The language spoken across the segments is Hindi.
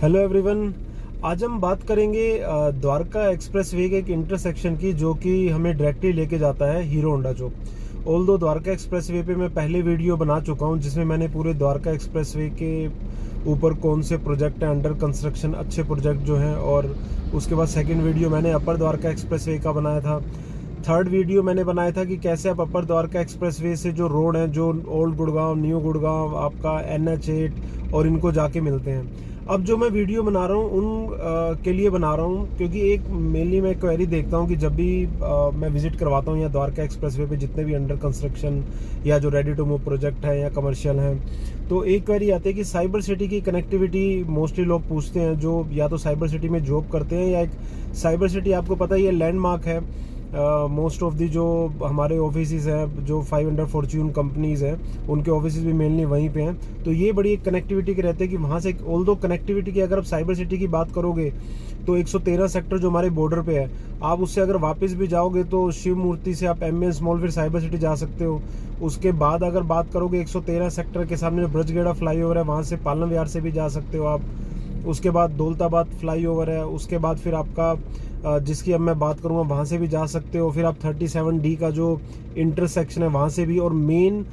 Hello everyone. आज हम बात करेंगे द्वारका एक्सप्रेस वे के एक इंटरसेक्शन की, जो कि हमें डायरेक्टली लेके जाता है हीरो होंडा चौक। ऑल दो द्वारका एक्सप्रेस वे पे मैं पहले वीडियो बना चुका हूं, जिसमें मैंने पूरे द्वारका एक्सप्रेस वे के ऊपर कौन से प्रोजेक्ट हैं अंडर कंस्ट्रक्शन, अच्छे प्रोजेक्ट जो हैं। और उसके बाद सेकेंड वीडियो मैंने अपर द्वारका एक्सप्रेस वे का बनाया था। थर्ड वीडियो मैंने बनाया था कि कैसे आप अपर द्वारका एक्सप्रेस वे से जो रोड है, जो ओल्ड गुड़गांव, न्यू गुड़गांव, आपका NH8 और इनको जाके मिलते हैं। अब जो मैं वीडियो बना रहा हूँ उन के लिए बना रहा हूँ, क्योंकि एक मेनली मैं क्वेरी देखता हूँ कि जब भी मैं विजिट करवाता हूँ या द्वारका एक्सप्रेस वे पे जितने भी अंडर कंस्ट्रक्शन या जो रेडी टू मूव प्रोजेक्ट है या कमर्शियल हैं, तो एक क्वेरी आती है कि साइबर सिटी की कनेक्टिविटी मोस्टली लोग पूछते हैं, जो या तो साइबर सिटी में जॉब करते हैं या एक साइबर सिटी आपको पता ही है लैंडमार्क है। मोस्ट ऑफ दी जो हमारे ऑफिसेज हैं, जो 500 फॉर्च्यून कंपनीज हैं, उनके ऑफिसेज भी मेनली वहीं पे हैं। तो ये बड़ी एक कनेक्टिविटी के रहते हैं कि वहाँ से, ऑल दो कनेक्टिविटी की अगर आप साइबर सिटी की बात करोगे तो 113 सेक्टर जो हमारे बॉर्डर पे है, आप उससे अगर वापस भी जाओगे तो शिव मूर्ति से आप MS मॉल फिर साइबर सिटी जा सकते हो। उसके बाद अगर बात करोगे 113 सेक्टर के सामने जो ब्रजगेड़ा फ्लाईओवर है, वहाँ से पालम विहार से भी जा सकते हो आप। उसके बाद दौलताबाद फ्लाईओवर है, उसके बाद फिर आपका जिसकी अब मैं बात करूँगा वहाँ से भी जा सकते हो। फिर आप 37D का जो इंटरसेक्शन है वहाँ से भी, और मेन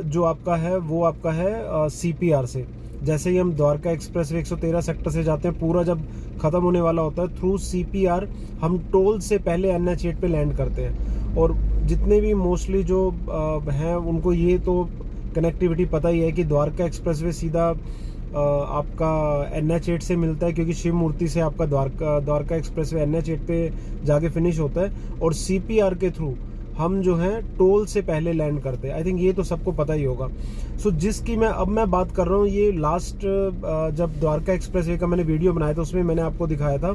जो आपका है वो आपका है CPR से। जैसे ही हम द्वारका एक्सप्रेस वे 113 सेक्टर से जाते हैं, पूरा जब ख़त्म होने वाला होता है, थ्रू CPR हम टोल से पहले NH8 पे लैंड करते हैं। और जितने भी मोस्टली जो हैं उनको ये तो कनेक्टिविटी पता ही है कि द्वारका एक्सप्रेस वे सीधा आपका NH8 से मिलता है, क्योंकि शिव मूर्ति से आपका द्वारका एक्सप्रेस वे NH8 पे जाके फिनिश होता है। और CPR के थ्रू हम जो हैं टोल से पहले लैंड करते हैं। आई थिंक ये तो सबको पता ही होगा। सो जिसकी मैं बात कर रहा हूँ, ये लास्ट जब द्वारका एक्सप्रेस वे का मैंने वीडियो बनाया था, उसमें मैंने आपको दिखाया था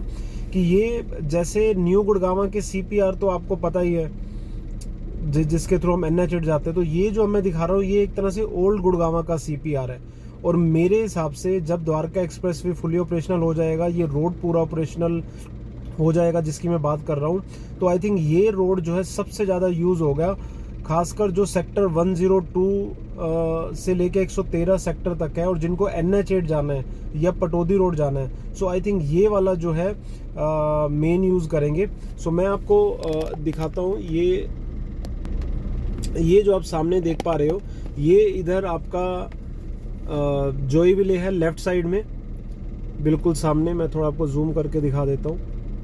कि ये जैसे न्यू गुड़गांव के CPR तो आपको पता ही है, जिसके थ्रू हम NH8 जाते हैं। तो ये जो मैं दिखा रहा हूँ, ये एक तरह से ओल्ड गुड़गांव का CPR है। और मेरे हिसाब से जब Dwarka express way fully operational हो जाएगा, ये रोड पूरा ऑपरेशनल हो जाएगा जिसकी मैं बात कर रहा हूँ, तो आई थिंक ये रोड जो है सबसे ज़्यादा यूज़ होगा, खासकर जो सेक्टर 102 से लेके 113 सेक्टर तक है, और जिनको NH8 जाना है या पटौदी रोड जाना है। सो आई थिंक ये वाला जो है मेन यूज़ करेंगे। सो मैं आपको दिखाता हूँ, ये जो आप सामने देख पा रहे हो, ये इधर आपका जॉयविले है लेफ्ट साइड में, बिल्कुल सामने। मैं थोड़ा आपको जूम करके दिखा देता हूँ।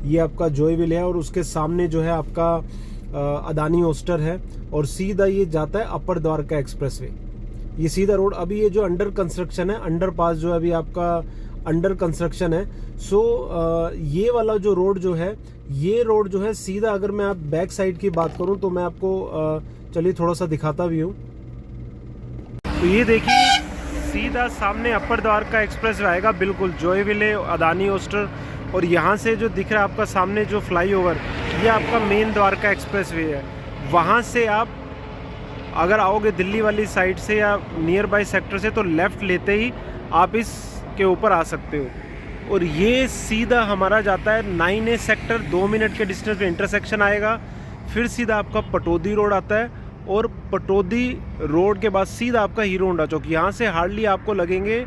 ये आपका जॉयविले है, और उसके सामने जो है आपका अदानी ओस्टर है, और सीधा ये जाता है अपर द्वारका एक्सप्रेस वे। ये सीधा रोड, अभी ये जो अंडर कंस्ट्रक्शन है, अंडरपास जो है अभी आपका अंडर कंस्ट्रक्शन है। सो ये वाला जो रोड जो है, ये रोड जो है सीधा, अगर मैं आप बैक साइड की बात करूँ तो मैं आपको चलिए थोड़ा सा दिखाता भी हूँ। तो ये देखिए सीधा सामने अपर द्वारका एक्सप्रेस आएगा, बिल्कुल जॉयविले, अदानी ओस्टर। और यहाँ से जो दिख रहा है आपका सामने जो फ्लाईओवर, ये आपका मेन द्वारका एक्सप्रेस वे है। वहाँ से आप अगर आओगे दिल्ली वाली साइड से या नियर बाई सेक्टर से, तो लेफ़्ट लेते ही आप इसके ऊपर आ सकते हो। और ये सीधा हमारा जाता है 9A सेक्टर, 2 मिनट के डिस्टेंस पे इंटरसेक्शन आएगा। फिर सीधा आपका पटौदी रोड आता है, और पटौदी रोड के बाद सीधा आपका हीरो होंडा चौक। यहाँ से हार्डली आपको लगेंगे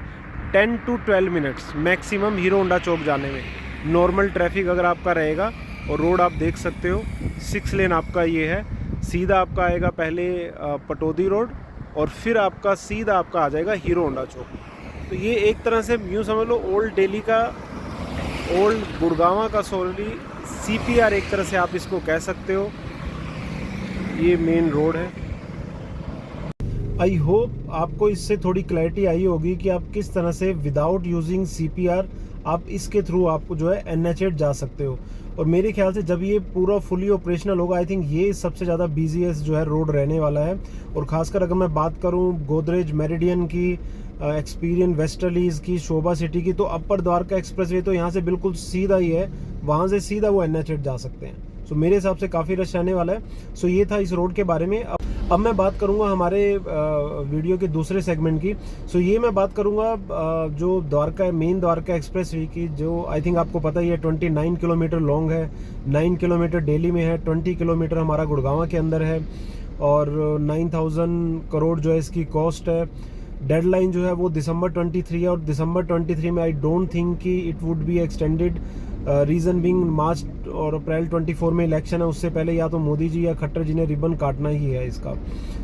10 to 12 minutes maximum Hero Honda चौक जाने में, नॉर्मल ट्रैफिक अगर आपका रहेगा। और रोड आप देख सकते हो 6 लेन आपका ये है। सीधा आपका आएगा पहले पटौदी रोड, और फिर आपका सीधा आपका आ जाएगा हीरो होंडा चौक। तो ये एक तरह से यूँ समझ लो ओल्ड दिल्ली का, ओल्ड गुड़गांव का CPR एक तरह से आप इसको कह सकते हो। ये मेन रोड है। आई होप आपको इससे थोड़ी क्लैरिटी आई होगी कि आप किस तरह से विदाउट यूजिंग CPR आप इसके थ्रू आपको जो है NH8 जा सकते हो। और मेरे ख्याल से जब ये पूरा फुली ऑपरेशनल होगा, आई थिंक ये सबसे ज़्यादा बिजीएस्ट जो है रोड रहने वाला है। और ख़ासकर अगर मैं बात करूँ गोदरेज मेरिडियन की, एक्सपीरियन वेस्टर्लीज की, शोभा सिटी की, तो अपर द्वारका एक्सप्रेस वे तो यहाँ से बिल्कुल सीधा ही है, वहाँ से सीधा वो NH8 जा सकते हैं। सो मेरे हिसाब से काफ़ी रश रहने वाला है। सो ये था इस रोड के बारे में। अब मैं बात करूंगा हमारे वीडियो के दूसरे सेगमेंट की। सो ये मैं बात करूंगा जो मेन द्वारका एक्सप्रेस वे की, जो आई थिंक आपको पता ही है 29 किलोमीटर लॉन्ग है, 9 किलोमीटर दिल्ली में है, 20 किलोमीटर हमारा गुड़गांव के अंदर है, और 9000 करोड़ जो है इसकी कॉस्ट है। डेडलाइन जो है वो दिसंबर 23 है और दिसंबर 23 में आई डोंट थिंक कि it would be extended. Reason being March और अप्रैल 24 में इलेक्शन है, उससे पहले या तो मोदी जी या खट्टर जी ने रिबन काटना ही है इसका।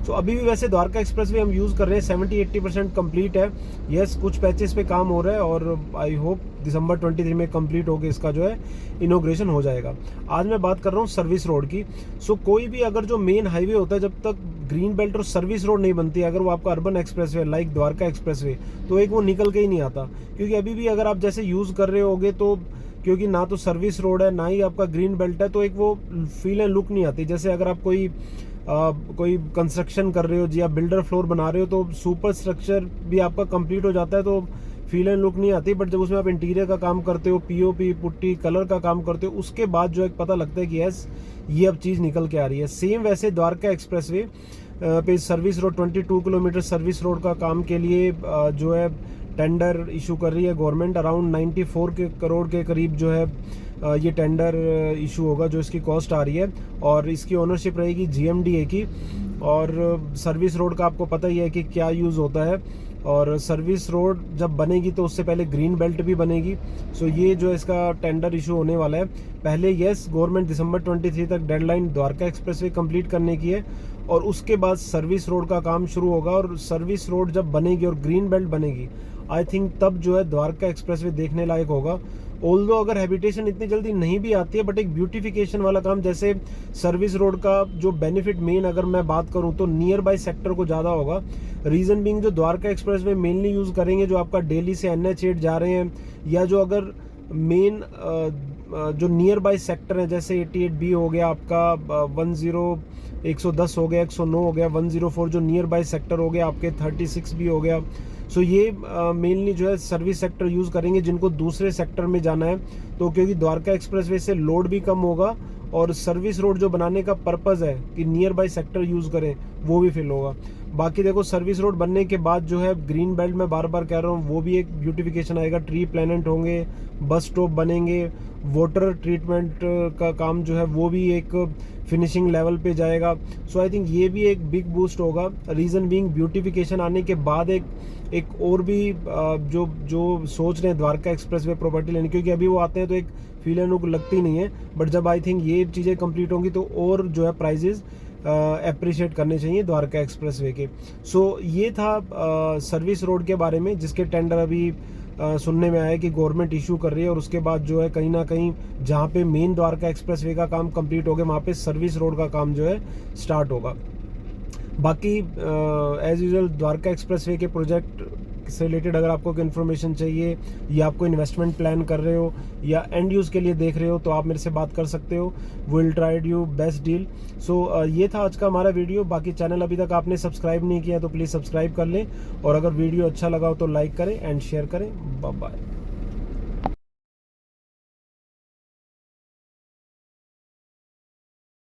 सो अभी भी वैसे द्वारका एक्सप्रेसवे हम यूज़ कर रहे हैं, 70-80% कंप्लीट है। यस, कुछ पैचेस पे काम हो रहा है और आई होप दिसंबर 23 में कंप्लीट होकर इसका जो है इनोग्रेशन हो जाएगा। आज मैं बात कर रहा हूँ सर्विस रोड की। सो कोई भी अगर जो मेन हाईवे होता है, जब तक ग्रीन बेल्ट और सर्विस रोड नहीं बनती, अगर वो आपका urban expressway like Dwarka expressway, तो एक वो निकल के ही नहीं आता। क्योंकि अभी भी अगर आप जैसे यूज़ कर रहे होगे तो क्योंकि ना तो सर्विस रोड है ना ही आपका ग्रीन बेल्ट है, तो एक वो फील एंड लुक नहीं आती। जैसे अगर आप कोई कंस्ट्रक्शन कर रहे हो या बिल्डर फ्लोर बना रहे हो तो सुपर स्ट्रक्चर भी आपका कंप्लीट हो जाता है तो फील एंड लुक नहीं आती। बट जब उसमें आप इंटीरियर का काम करते हो, पीओपी पुट्टी कलर का काम करते हो, उसके बाद जो है पता लगता है कि यस ये अब चीज़ निकल के आ रही है। सेम वैसे द्वारका एक्सप्रेसवे पे service road 22 kilometre service road का काम के लिए जो है टेंडर इशू कर रही है गवर्नमेंट। अराउंड 94 करोड़ के करीब जो है ये टेंडर इशू होगा, जो इसकी कॉस्ट आ रही है और इसकी ओनरशिप रहेगी GMDA की। और सर्विस रोड का आपको पता ही है कि क्या यूज़ होता है, और सर्विस रोड जब बनेगी तो उससे पहले ग्रीन बेल्ट भी बनेगी। सो ये जो इसका टेंडर इशू होने वाला है। पहले यस, गवर्नमेंट दिसंबर 23 तक डेडलाइन द्वारका एक्सप्रेसवे कंप्लीट करने की है और उसके बाद सर्विस रोड का काम शुरू होगा। और सर्विस रोड जब बनेगी और ग्रीन बेल्ट बनेगी, आई थिंक तब जो है द्वारका एक्सप्रेसवे देखने लायक होगा। ऑल्दो अगर हैबिटेशन इतनी जल्दी नहीं भी आती है, बट एक ब्यूटिफिकेशन वाला काम, जैसे सर्विस रोड का जो बेनिफिट मेन अगर मैं बात करूं तो नियर बाय सेक्टर को ज़्यादा होगा। रीज़न बिंग जो द्वारका एक्सप्रेसवे मेनली यूज़ करेंगे जो आपका दिल्ली से NH8 जा रहे हैं, या जो अगर मेन जो नियर बाय सेक्टर है, जैसे 88B हो गया आपका, 110 हो गया, 109 हो गया, 104 जो नियर बाय सेक्टर हो गया आपके, 36B हो गया। सो ये मेनली जो है सर्विस सेक्टर यूज़ करेंगे जिनको दूसरे सेक्टर में जाना है। तो क्योंकि द्वारका एक्सप्रेसवे से लोड भी कम होगा और सर्विस रोड जो बनाने का पर्पज़ है कि नियर बाय सेक्टर यूज़ करें, वो भी फिल होगा। बाकी देखो, सर्विस रोड बनने के बाद जो है ग्रीन बेल्ट में बार बार कह रहा हूँ, वो भी एक ब्यूटिफिकेशन आएगा। ट्री प्लानेट होंगे, बस स्टॉप बनेंगे, वाटर ट्रीटमेंट का काम जो है वो भी एक फिनिशिंग लेवल पे जाएगा। सो आई थिंक ये भी एक बिग बूस्ट होगा। रीज़न बीइंग ब्यूटिफिकेशन आने के बाद एक और भी जो सोच रहे हैं द्वारका एक्सप्रेसवे प्रॉपर्टी लेने, क्योंकि अभी वो आते हैं तो एक फील एंड लुक लगती नहीं है, बट जब आई थिंक ये चीज़ें कंप्लीट होंगी तो और जो है प्राइजेज अप्रिशिएट करने चाहिए द्वारका एक्सप्रेसवे के। सो ये था सर्विस रोड के बारे में, जिसके टेंडर अभी सुनने में आया कि गवर्नमेंट इशू कर रही है और उसके बाद जो है कहीं ना कहीं जहाँ पे मेन द्वारका एक्सप्रेसवे का काम कंप्लीट हो गया, वहाँ पे सर्विस रोड का काम जो है स्टार्ट होगा। बाकी एज यूजुअल द्वारका एक्सप्रेसवे के प्रोजेक्ट से रिलेटेड अगर आपको कोई इन्फॉर्मेशन चाहिए या आपको इन्वेस्टमेंट प्लान कर रहे हो या एंड यूज़ के लिए देख रहे हो तो आप मेरे से बात कर सकते हो। Will tried you best deal. So ये था आज का हमारा वीडियो। बाकी चैनल अभी तक आपने सब्सक्राइब नहीं किया तो प्लीज़ सब्सक्राइब कर लें, और अगर वीडियो अच्छा लगा हो तो लाइक करें एंड शेयर करें। Bye bye.